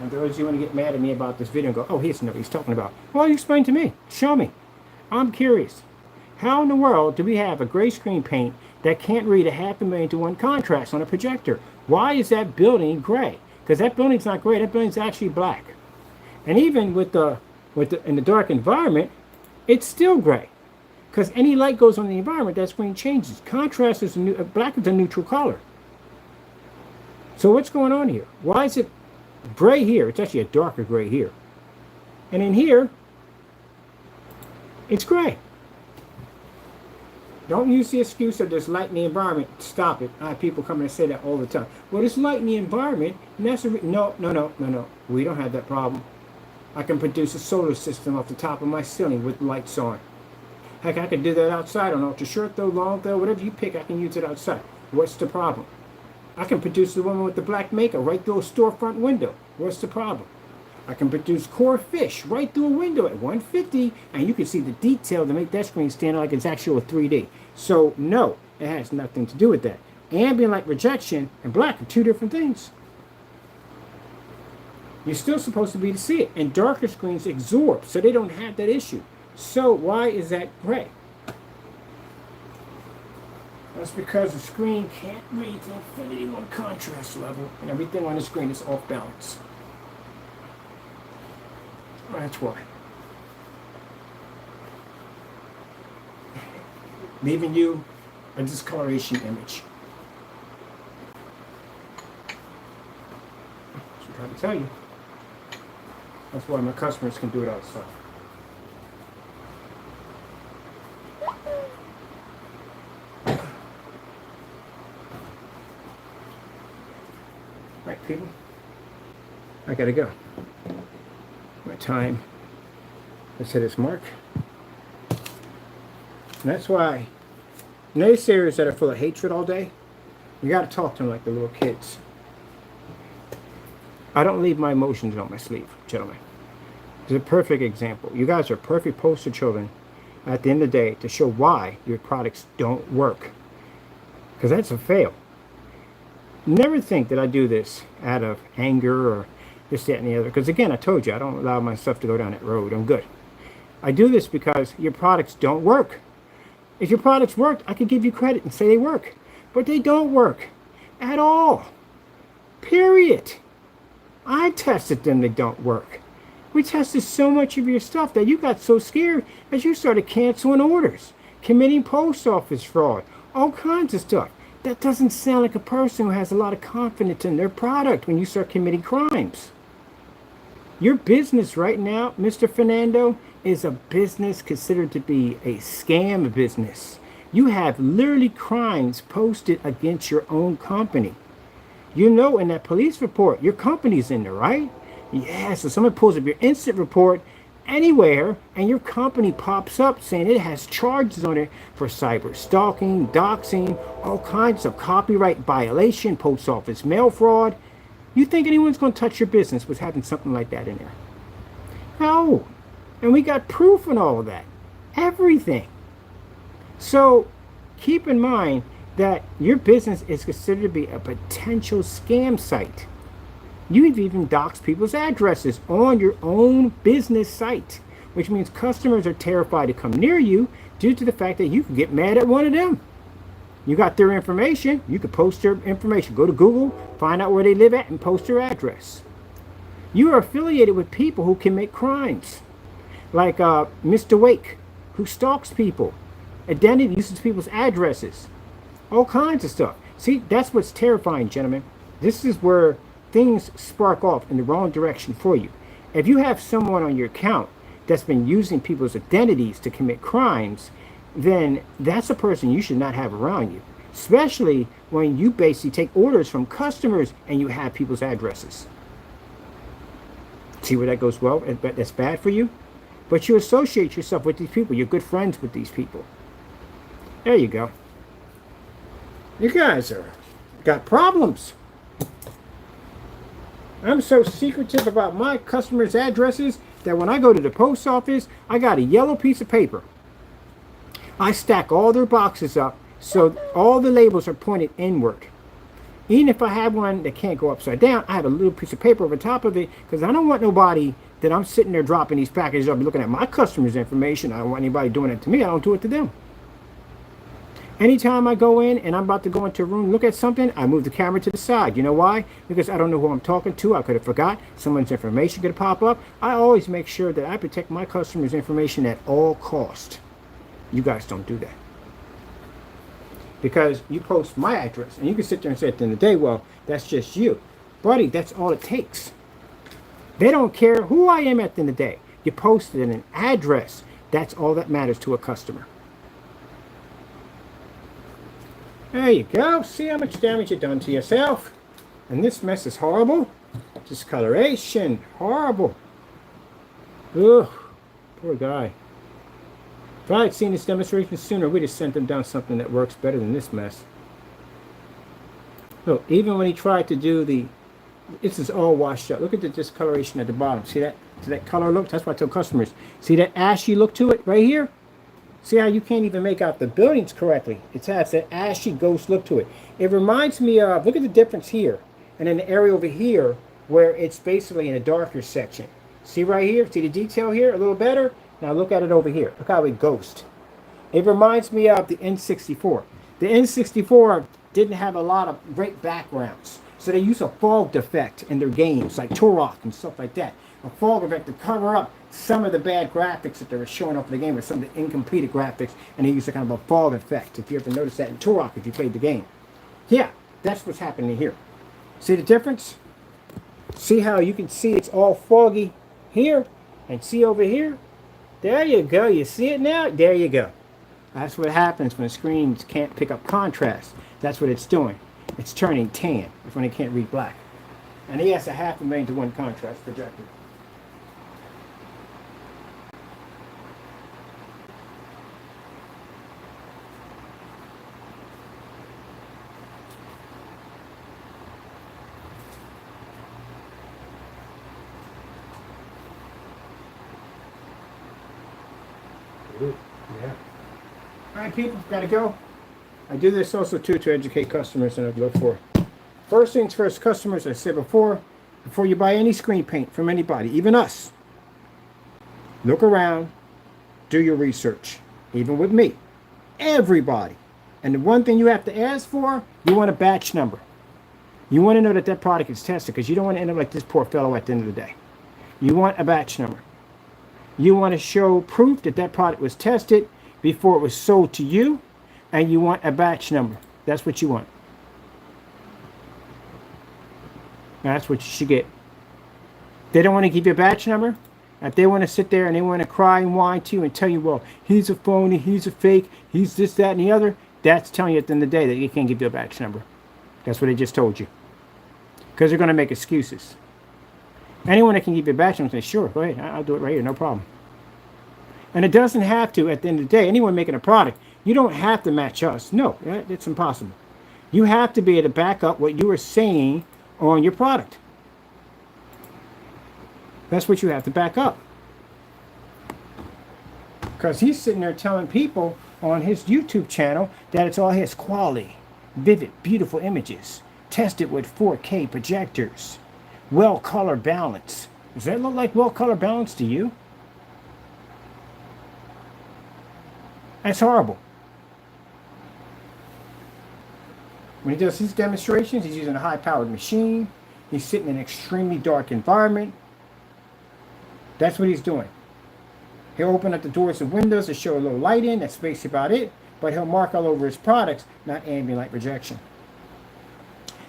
Speaker 1: And those of you want to get mad at me about this video and go, oh, he doesn't know what he's talking about. Well, you explain to me. Show me. I'm curious. How in the world do we have a gray screen paint that can't read a 500,000 to 1 contrast on a projector? Why is that building gray? Because that building's not gray. That building's actually black. And even in the dark environment, it's still gray. Because any light goes on the environment, that screen changes. Contrast is black is a neutral color. So what's going on here? Why is it gray here? It's actually a darker gray here. And in here, it's gray. Don't use the excuse of there's light in the environment. Stop it. I have people come and say that all the time. Well, there's light in the environment, and that's no. We don't have that problem. I can produce a solar system off the top of my ceiling with lights on. Heck, I can do that outside on ultra short throw, long throw, whatever you pick, I can use it outside. What's the problem? I can produce the woman with the black makeup right through a storefront window. What's the problem? I can produce core fish right through a window at 150, and you can see the detail to make that screen stand out like it's actual 3D. So, no, it has nothing to do with that. Ambient light rejection and black are two different things. You're still supposed to be to see it. And darker screens absorb, so they don't have that issue. So why is that gray? That's because the screen can't read the infinity on contrast level, and everything on the screen is off balance. That's why. Leaving you a discoloration image. I'm trying to tell you. That's why my customers can do it outside. Right, people? I gotta go. My time. Let's hit its mark. And that's why naysayers that are full of hatred all day, you gotta talk to them like the little kids. I don't leave my emotions on my sleeve, gentlemen. It's a perfect example. You guys are perfect poster children at the end of the day to show why your products don't work. Because that's a fail. Never think that I do this out of anger or this, that, and the other. Because again, I told you, I don't allow myself to go down that road. I'm good. I do this because your products don't work. If your products worked, I could give you credit and say they work. But they don't work. At all. Period. I tested them, they don't work. We tested so much of your stuff that you got so scared that you started canceling orders, committing post office fraud, all kinds of stuff. That doesn't sound like a person who has a lot of confidence in their product when you start committing crimes. Your business right now, Mr. Fernando, is a business considered to be a scam business. You have literally crimes posted against your own company. You know, in that police report, your company's in there, right? Yeah, so someone pulls up your incident report anywhere and your company pops up saying it has charges on it for cyber stalking, doxing, all kinds of copyright violation, post office mail fraud. You think anyone's going to touch your business with having something like that in there? No. And we got proof on all of that. Everything. So keep in mind that your business is considered to be a potential scam site. You've even doxed people's addresses on your own business site, which means customers are terrified to come near you due to the fact that you can get mad at one of them. You got their information, you could post their information. Go to Google, find out where they live at, and post their address. You are affiliated with people who commit crimes, like Mr. Wake, who stalks people, identity uses people's addresses, all kinds of stuff. See, that's what's terrifying, gentlemen. This is where things spark off in the wrong direction for you. If you have someone on your account that's been using people's identities to commit crimes, then that's a person you should not have around you, especially when you basically take orders from customers and you have people's addresses. See where that goes well? But that's bad for you. But you associate yourself with these people. You're good friends with these people. There you go. You guys got problems. I'm so secretive about my customers' addresses that when I go to the post office, I got a yellow piece of paper. I stack all their boxes up so all the labels are pointed inward. Even if I have one that can't go upside down, I have a little piece of paper over top of it because I don't want nobody that I'm sitting there dropping these packages. I'll be looking at my customers' information. I don't want anybody doing it to me. I don't do it to them. Anytime I go in and I'm about to go into a room, look at something, I move the camera to the side. You know why? Because I don't know who I'm talking to. I could have forgot. Someone's information could pop up. I always make sure that I protect my customers' information at all cost. You guys don't do that. Because you post my address, and you can sit there and say at the end of the day, well, that's just you. Buddy, that's all it takes. They don't care who I am at the end of the day. You posted an address. That's all that matters to a customer. There you go. See how much damage you've done to yourself. And this mess is horrible. Discoloration. Horrible. Ugh. Poor guy. If I had seen this demonstration sooner, we'd have sent him down something that works better than this mess. Look, even when he tried to do this is all washed out. Look at the discoloration at the bottom. See that? See that color look? That's why I tell customers. See that ashy look to it right here? See how you can't even make out the buildings correctly? It has that ashy ghost look to it. It reminds me of, look at the difference here. And then the area over here where it's basically in a darker section. See right here? See the detail here a little better? Now look at it over here. Look how it ghosts. It reminds me of the N64. The N64 didn't have a lot of great backgrounds. So they use a fog effect in their games, like Turok and stuff like that. A fog effect to cover up some of the bad graphics that they were showing off in the game, or some of the incompleted graphics, and they use a kind of a fog effect. If you ever noticed that in Turok, if you played the game. Yeah, that's what's happening here. See the difference? See how you can see it's all foggy here, and see over here? There you go. You see it now? There you go. That's what happens when screens can't pick up contrast. That's what it's doing. It's turning tan when it can't read black. And he has a 500,000 to 1 contrast projector. Yeah. All right, people, gotta go. I do this also too to educate customers and I look for. First things first, customers, I said before you buy any screen paint from anybody, even us, look around, do your research. Even with me, everybody. And the one thing you have to ask for, you want a batch number. You want to know that that product is tested because you don't want to end up like this poor fellow at the end of the day. You want a batch number. You want to show proof that that product was tested before it was sold to you, and you want a batch number. That's what you want. That's what you should get. They don't want to give you a batch number. If they want to sit there and they want to cry and whine to you and tell you, well, he's a phony, he's a fake, he's this, that, and the other, that's telling you at the end of the day that they can't give you a batch number. That's what they just told you. Because they're going to make excuses. Anyone that can give you a batch number, say, sure, go ahead, I'll do it right here, no problem. And it doesn't have to, at the end of the day, anyone making a product, you don't have to match us. No, it's impossible. You have to be able to back up what you are saying on your product. That's what you have to back up. Because he's sitting there telling people on his YouTube channel that it's all his quality, vivid, beautiful images, tested with 4K projectors, well color balance. Does that look like well color balance to you? That's horrible. When he does his demonstrations, he's using a high-powered machine. He's sitting in an extremely dark environment. That's what he's doing. He'll open up the doors and windows to show a little light in. That's basically about it. But he'll mark all over his products, not ambient light projection.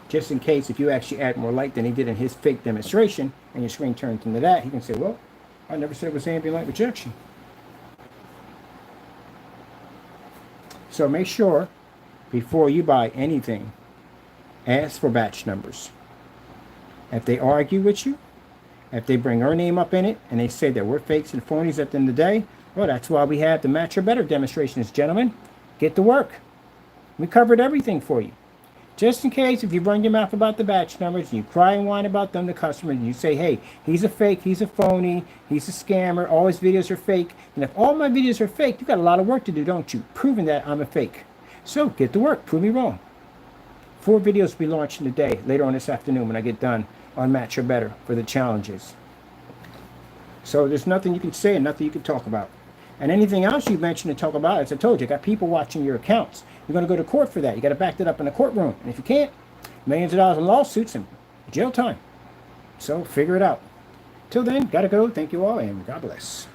Speaker 1: Just in case if you actually add more light than he did in his fake demonstration and your screen turns into that, he can say, well, I never said it was ambient light projection. So make sure before you buy anything, ask for batch numbers. If they argue with you, if they bring our name up in it and they say that we're fakes and phonies at the end of the day, well, that's why we have the Match or Better demonstrations, gentlemen. Get to work. We covered everything for you. Just in case if you run your mouth about the batch numbers and you cry and whine about them to customers and you say, hey, he's a fake, he's a phony, he's a scammer, all his videos are fake. And if all my videos are fake, you got a lot of work to do, don't you? Proving that I'm a fake. So get to work. Prove me wrong. 4 videos will be launching today, later on this afternoon when I get done on Match or Better for the challenges. So there's nothing you can say and nothing you can talk about. And anything else you mentioned and talk about, as I told you, I got people watching your accounts. You're going to go to court for that. You got to back that up in the courtroom. And if you can't, millions of dollars in lawsuits and jail time. So figure it out. Till then, got to go. Thank you all, and God bless.